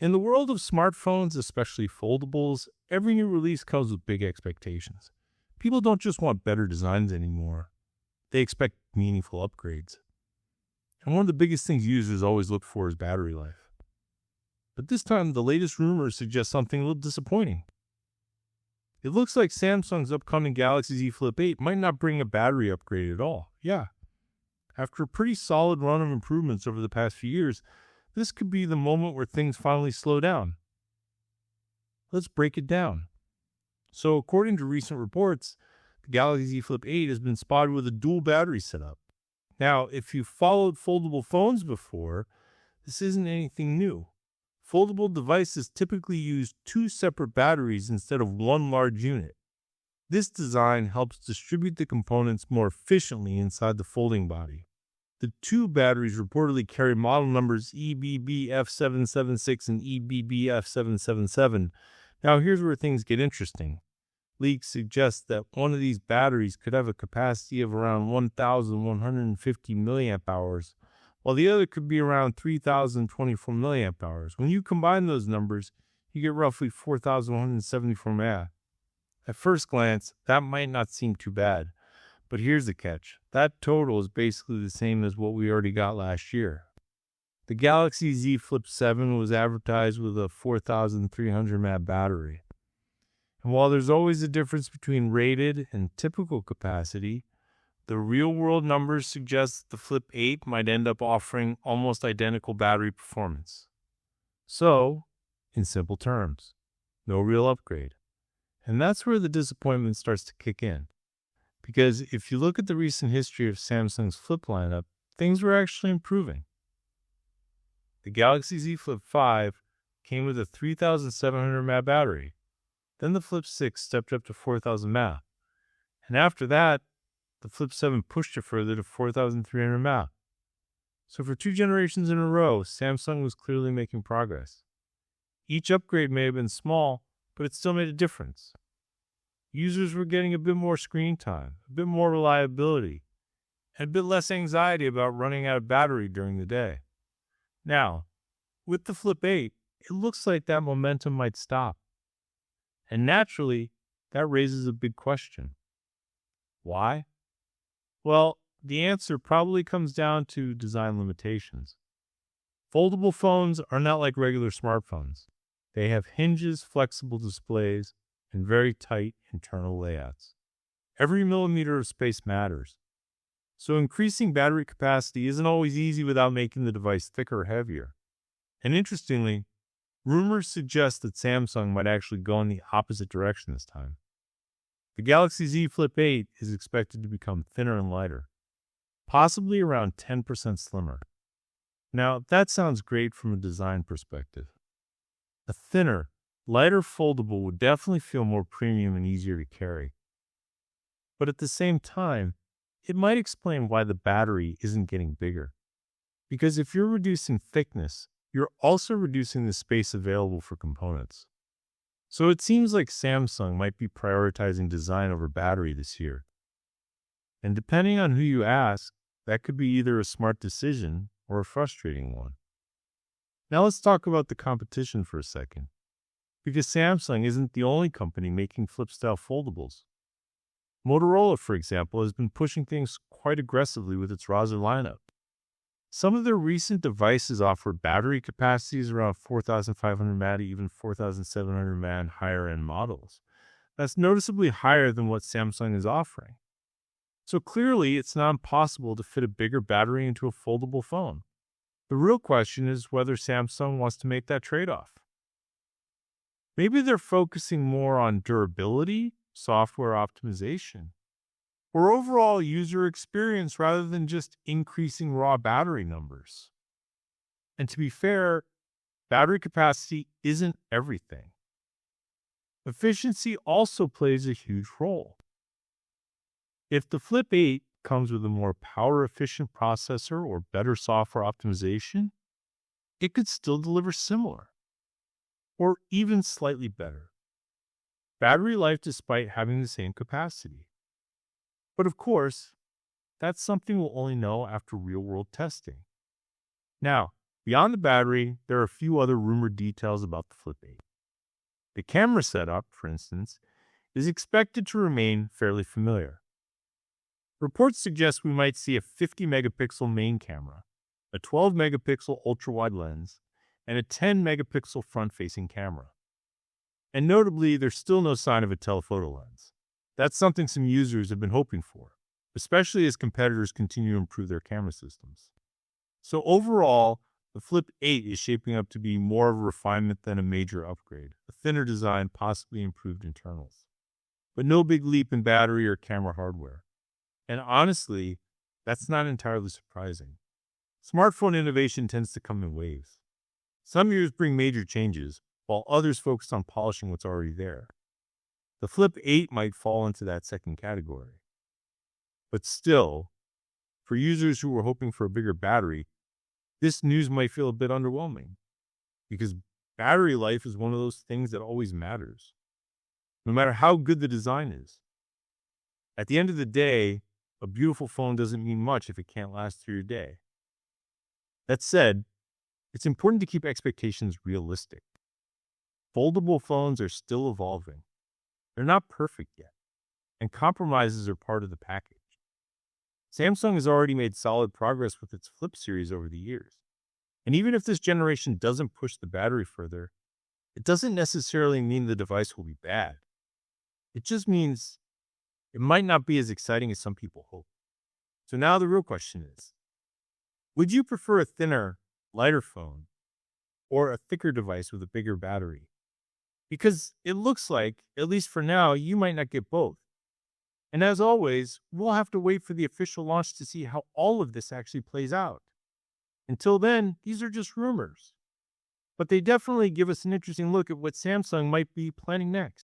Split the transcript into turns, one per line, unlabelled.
In the world of smartphones, especially foldables, every new release comes with big expectations. People don't just want better designs anymore. They expect meaningful upgrades. And one of the biggest things users always look for is battery life. But this time, the latest rumors suggest something a little disappointing. It looks like Samsung's upcoming Galaxy Z Flip 8 might not bring a battery upgrade at all. Yeah. After a pretty solid run of improvements over the past few years, this could be the moment where things finally slow down. Let's break it down. So, according to recent reports, the Galaxy Z Flip 8 has been spotted with a dual battery setup. Now, if you've followed foldable phones before, this isn't anything new. Foldable devices typically use two separate batteries instead of one large unit. This design helps distribute the components more efficiently inside the folding body. The two batteries reportedly carry model numbers EBBF776 and EBBF777. Now, here's where things get interesting. Leaks suggest that one of these batteries could have a capacity of around 1,150 milliamp hours, while the other could be around 3,024 milliamp hours. When you combine those numbers, you get roughly 4,174 mAh. At first glance, that might not seem too bad, but here's the catch. That total is basically the same as what we already got last year. The Galaxy Z Flip 7 was advertised with a 4,300 mAh battery. And while there's always a difference between rated and typical capacity, the real-world numbers suggest that the Flip 8 might end up offering almost identical battery performance. So, in simple terms, no real upgrade. And that's where the disappointment starts to kick in. Because if you look at the recent history of Samsung's Flip lineup, things were actually improving. The Galaxy Z Flip 5 came with a 3,700 mAh battery. Then the Flip 6 stepped up to 4,000 mAh. And after that, the Flip 7 pushed it further to 4,300 mAh. So for 2 generations in a row, Samsung was clearly making progress. Each upgrade may have been small, but it still made a difference. Users were getting a bit more screen time, a bit more reliability, and a bit less anxiety about running out of battery during the day. Now, with the Flip 8, it looks like that momentum might stop. And naturally, that raises a big question. Why? Well, the answer probably comes down to design limitations. Foldable phones are not like regular smartphones. They have hinges, flexible displays, and very tight internal layouts. Every millimeter of space matters. So increasing battery capacity isn't always easy without making the device thicker or heavier. And interestingly, rumors suggest that Samsung might actually go in the opposite direction this time. The Galaxy Z Flip 8 is expected to become thinner and lighter, possibly around 10% slimmer. Now, that sounds great from a design perspective. A thinner, lighter foldable would definitely feel more premium and easier to carry. But at the same time, it might explain why the battery isn't getting bigger. Because if you're reducing thickness, you're also reducing the space available for components. So it seems like Samsung might be prioritizing design over battery this year. And depending on who you ask, that could be either a smart decision or a frustrating one. Now let's talk about the competition for a second. Because Samsung isn't the only company making flip-style foldables. Motorola, for example, has been pushing things quite aggressively with its Razr lineup. Some of their recent devices offer battery capacities around 4,500 mAh to even 4,700 mAh in higher-end models. That's noticeably higher than what Samsung is offering. So clearly, it's not impossible to fit a bigger battery into a foldable phone. The real question is whether Samsung wants to make that trade-off. Maybe they're focusing more on durability, software optimization, or overall user experience rather than just increasing raw battery numbers. And to be fair, battery capacity isn't everything. Efficiency also plays a huge role. If the Flip 8 comes with a more power-efficient processor or better software optimization, it could still deliver similar, or even slightly better battery life despite having the same capacity. But of course, that's something we'll only know after real-world testing. Now, Beyond the battery, there are a few other rumored details about the Flip 8. The camera setup, for instance, is expected to remain fairly familiar. Reports suggest we might see a 50 megapixel main camera, a 12 megapixel ultra-wide lens, and a 10 megapixel front-facing camera. And notably, there's still no sign of a telephoto lens. That's something some users have been hoping for, especially as competitors continue to improve their camera systems. So overall, the Flip 8 is shaping up to be more of a refinement than a major upgrade, a thinner design, possibly improved internals. But no big leap in battery or camera hardware. And honestly, that's not entirely surprising. Smartphone innovation tends to come in waves. Some years bring major changes, while others focus on polishing what's already there. The Flip 8 might fall into that second category. But still, for users who were hoping for a bigger battery, this news might feel a bit underwhelming, because battery life is one of those things that always matters, no matter how good the design is. At the end of the day, a beautiful phone doesn't mean much if it can't last through your day. That said, it's important to keep expectations realistic. Foldable phones are still evolving. They're not perfect yet, and compromises are part of the package. Samsung has already made solid progress with its Flip series over the years. And even if this generation doesn't push the battery further, it doesn't necessarily mean the device will be bad. It just means it might not be as exciting as some people hope. So now the real question is, would you prefer a thinner, lighter phone or a thicker device with a bigger battery? Because it looks like, at least for now, you might not get both. And as always, we'll have to wait for the official launch to see how all of this actually plays out. Until then, these are just rumors. But they definitely give us an interesting look at what Samsung might be planning next.